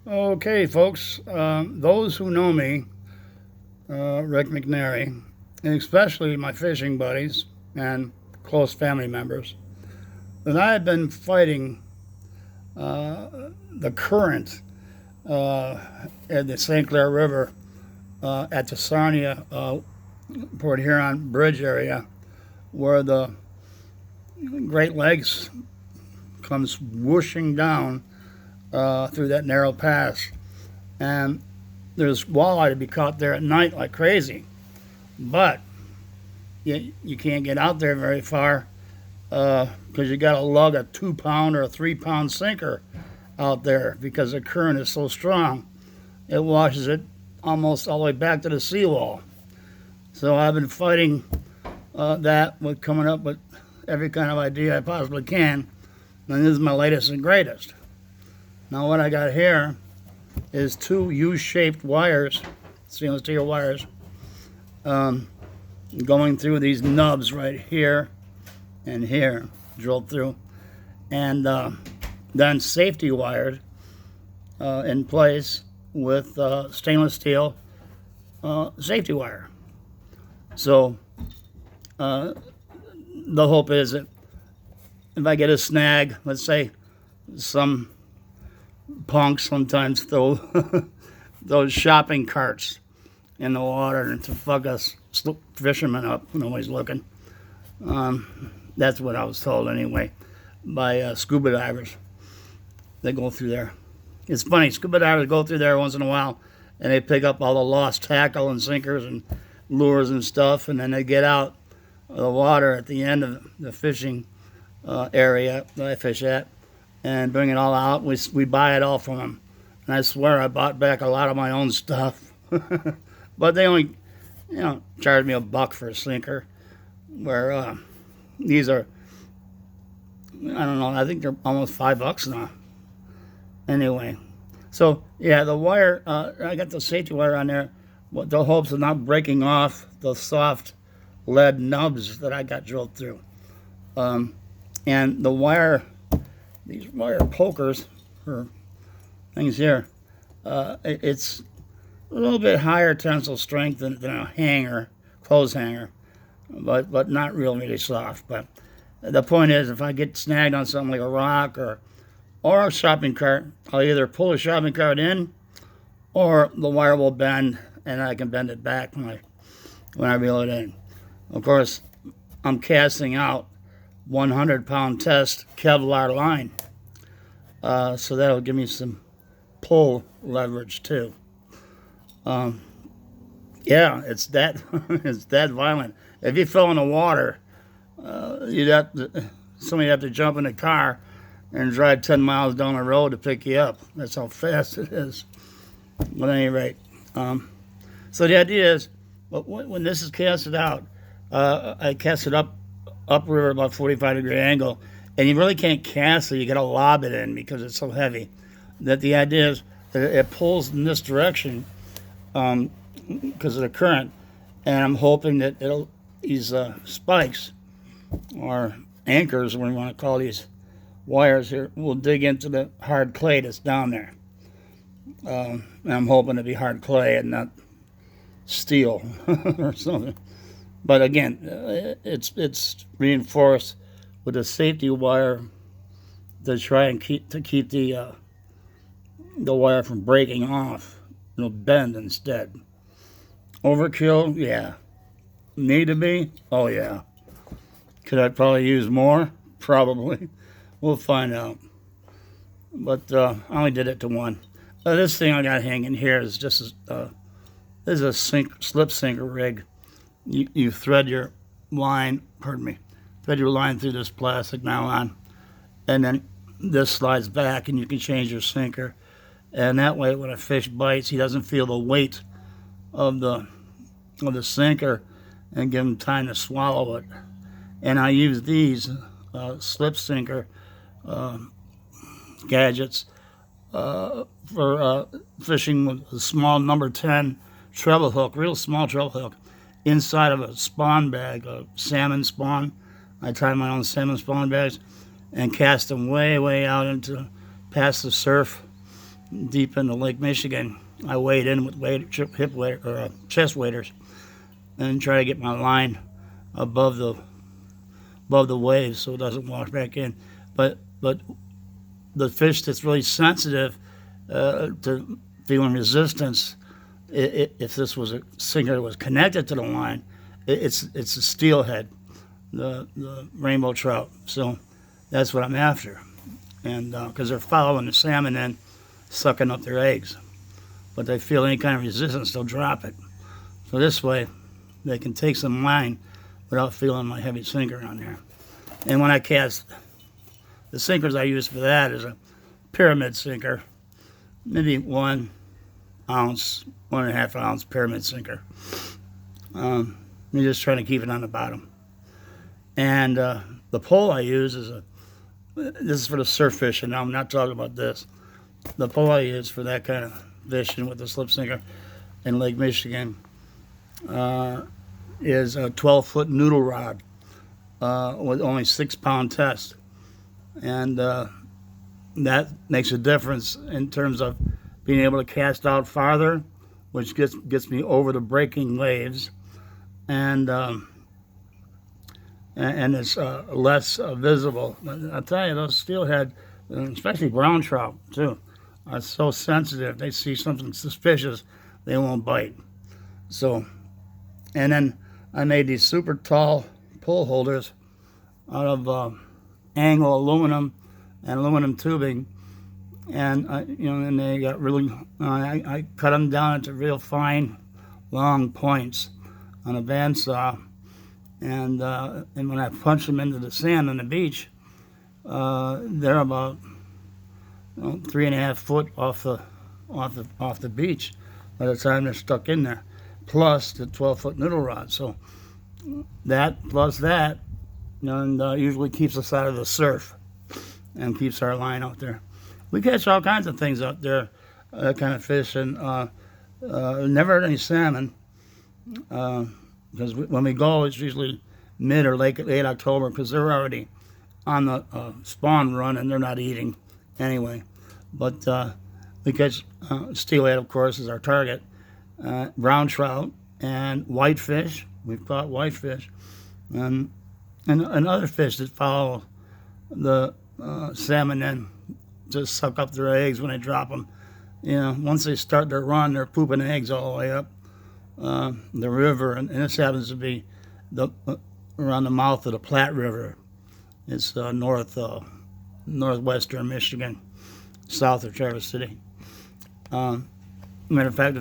Okay, folks, those who know me, Rick McNary, and especially my fishing buddies and close family members, that I have been fighting the current at the St. Clair River at the Sarnia Port Huron Bridge area, where the Great Lakes comes whooshing down through that narrow pass. And there's walleye to be caught there at night like crazy. But you can't get out there very far because you got to lug a 2 pound or a 3 pound sinker out there because the current is so strong. It washes it almost all the way back to the seawall. So I've been fighting that with coming up with every kind of idea I possibly can. And this is my latest and greatest. Now what I got here is two U-shaped wires, stainless steel wires, going through these nubs right here and here, drilled through, and then safety wired in place with stainless steel safety wire. So the hope is that if I get a snag, let's say some punks sometimes throw those shopping carts in the water to fuck us fishermen up. Nobody's looking. That's what I was told anyway by scuba divers. They go through there. It's funny, scuba divers go through there once in a while and they pick up all the lost tackle and sinkers and lures and stuff, and then they get out of the water at the end of the fishing area that I fish at and bring it all out. We buy it all from them. And I swear I bought back a lot of my own stuff. But they only, charge me $1 for a sinker. Where these are, I don't know, I think they're almost $5 now. Anyway, so yeah, the wire, I got the safety wire on there with the hopes of not breaking off the soft lead nubs that I got drilled through. And the wire, these wire pokers or things here, it's a little bit higher tensile strength than a hanger, clothes hanger, but not really soft. But the point is, if I get snagged on something like a rock or a shopping cart, I'll either pull the shopping cart in or the wire will bend and I can bend it back when I reel it in. Of course, I'm casting out 100-pound test Kevlar line. So that'll give me some pull leverage too. Yeah, it's that it's that violent. If you fell in the water, somebody'd have to jump in a car and drive 10 miles down the road to pick you up. That's how fast it is. But at any rate, so the idea is, when this is casted out, I cast it upriver about 45-degree angle, and you really can't cast it. You got to lob it in because it's so heavy. That the idea is that it pulls in this direction because of the current, and I'm hoping that these spikes or anchors, what you want to call these wires here, will dig into the hard clay that's down there. And I'm hoping to be hard clay and not steel or something. But again, it's reinforced with a safety wire to try and keep the wire from breaking off. It'll bend instead. Overkill, yeah. Need to be? Oh yeah. Could I probably use more? Probably. We'll find out. But I only did it to one. This thing I got hanging here is just this is a slip sinker rig. You thread your line, thread your line through this plastic nylon, and then this slides back and you can change your sinker. And that way when a fish bites, he doesn't feel the weight of the sinker and give him time to swallow it. And I use these slip sinker gadgets for fishing with a small number 10 treble hook, real small treble hook, inside of a spawn bag, a salmon spawn. I tie my own salmon spawn bags and cast them way, way out into past the surf deep into Lake Michigan, I wade in with chest waders and try to get my line above the waves so it doesn't wash back in. But the fish that's really sensitive to feeling resistance, if this was a sinker that was connected to the line, it's a steelhead, the rainbow trout. So that's what I'm after, and because they're following the salmon in, sucking up their eggs. But they feel any kind of resistance, they'll drop it. So this way, they can take some line without feeling my heavy sinker on there. And when I cast, the sinkers I use for that is a pyramid sinker, maybe 1 ounce, 1.5 ounce pyramid sinker. You're just trying to keep it on the bottom. And the pole I use is this is for the surf fishing. Now I'm not talking about this. The pole I use for that kind of fishing with the slip sinker in Lake Michigan is a 12-foot noodle rod with only 6-pound test. And that makes a difference in terms of being able to cast out farther, which gets me over the breaking waves, and it's less visible. I'll tell you, those steelhead, especially brown trout too, are so sensitive. They see something suspicious, they won't bite. So, and then I made these super tall pole holders out of angle aluminum and aluminum tubing, and and they got really. I cut them down into real fine, long points on a bandsaw, and when I punch them into the sand on the beach, they're about 3.5 foot off the beach by the time they're stuck in there, plus the 12-foot noodle rod. So that plus that, and usually keeps us out of the surf and keeps our line out there. We catch all kinds of things out there, that kind of fish, and never any salmon, because when we go, it's usually mid or late October, because they're already on the spawn run and they're not eating anyway. But we catch steelhead, of course, is our target, brown trout and whitefish. We've caught whitefish, and other fish that follow the salmon in to suck up their eggs when they drop them. Once they start their run, they're pooping eggs all the way up the river, and this happens to be around the mouth of the Platte River. It's northwestern Michigan, south of Traverse City. Matter of fact,